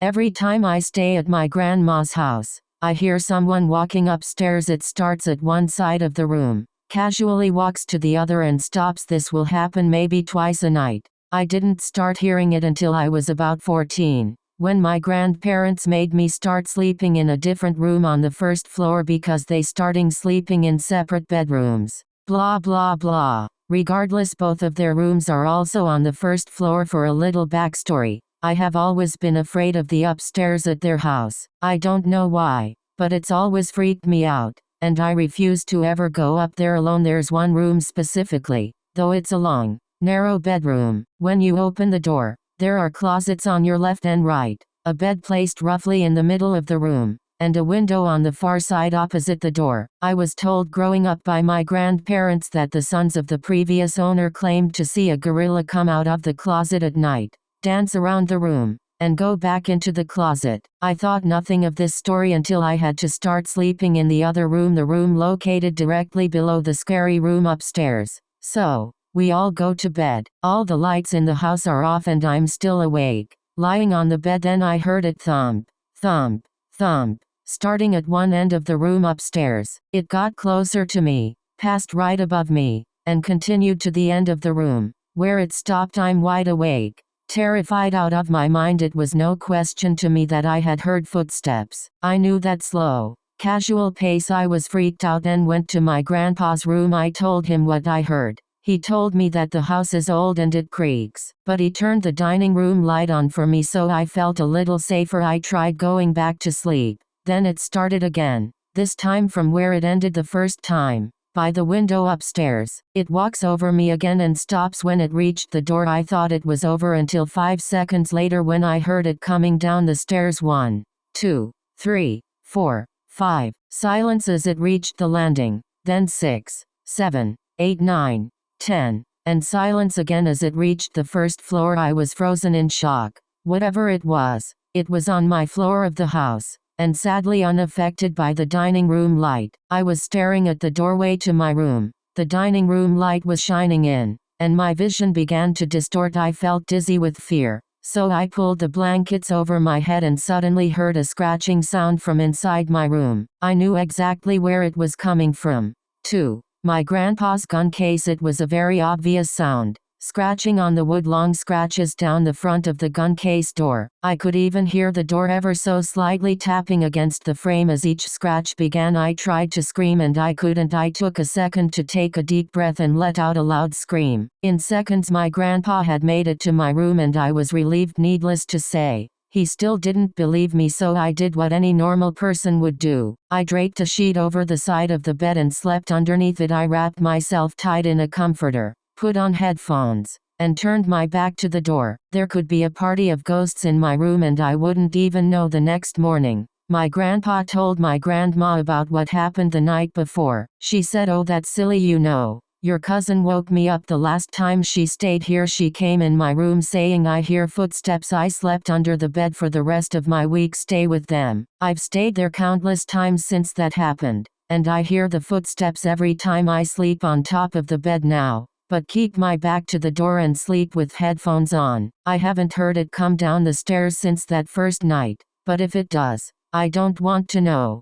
Every time I stay at my grandma's house, I hear someone walking upstairs. It starts at one side of the room, casually walks to the other and stops. This will happen maybe twice a night. I didn't start hearing it until I was about 14, when my grandparents made me start sleeping in a different room on the first floor because they starting sleeping in separate bedrooms. Blah blah blah. Regardless, both of their rooms are also on the first floor. For a little backstory, I have always been afraid of the upstairs at their house. I don't know why, but it's always freaked me out, and I refuse to ever go up there alone. There's one room specifically, though it's a long, narrow bedroom. When you open the door, there are closets on your left and right, a bed placed roughly in the middle of the room, and a window on the far side opposite the door. I was told growing up by my grandparents that the sons of the previous owner claimed to see a gorilla come out of the closet at night, dance around the room, and go back into the closet. I thought nothing of this story until I had to start sleeping in the other room, the room located directly below the scary room upstairs. So, we all go to bed. All the lights in the house are off and I'm still awake, lying on the bed. Then I heard it thump, thump, thump, starting at one end of the room upstairs. It got closer to me, passed right above me, and continued to the end of the room. Where it stopped, I'm wide awake, terrified out of my mind. It was no question to me that I had heard footsteps. I knew that slow, casual pace. I was freaked out and went to my grandpa's room. I told him what I heard. He told me that the house is old and it creaks, but he turned the dining room light on for me, so I felt a little safer. I tried going back to sleep. Then it started again, this time from where it ended the first time, by the window upstairs. It walks over me again and stops when it reached the door. I thought it was over until 5 seconds later when I heard it coming down the stairs. 1, 2, 3, 4, 5. Silence as it reached the landing. Then 6, 7, 8, 9, 10. And silence again as it reached the first floor. I was frozen in shock. Whatever it was on my floor of the house, and sadly unaffected by the dining room light. I was staring at the doorway to my room. The dining room light was shining in, and my vision began to distort. I felt dizzy with fear, so I pulled the blankets over my head and suddenly heard a scratching sound from inside my room. I knew exactly where it was coming from. 2. My grandpa's gun case. It was a very obvious sound, scratching on the wood, long scratches down the front of the gun case door. I could even hear the door ever so slightly tapping against the frame as each scratch began. I tried to scream and I couldn't. I took a second to take a deep breath and let out a loud scream. In seconds my grandpa had made it to my room and I was relieved. Needless to say, he still didn't believe me, so I did what any normal person would do. I draped a sheet over the side of the bed and slept underneath it. I wrapped myself tight in a comforter, put on headphones, and turned my back to the door. There could be a party of ghosts in my room and I wouldn't even know. The next morning, my grandpa told my grandma about what happened the night before. She said, "Oh, that's silly, you know. Your cousin woke me up the last time she stayed here. She came in my room saying I hear footsteps. I slept under the bed for the rest of my week stay with them. I've stayed there countless times since that happened, and I hear the footsteps every time I sleep on top of the bed now, but keep my back to the door and sleep with headphones on. I haven't heard it come down the stairs since that first night, but if it does, I don't want to know."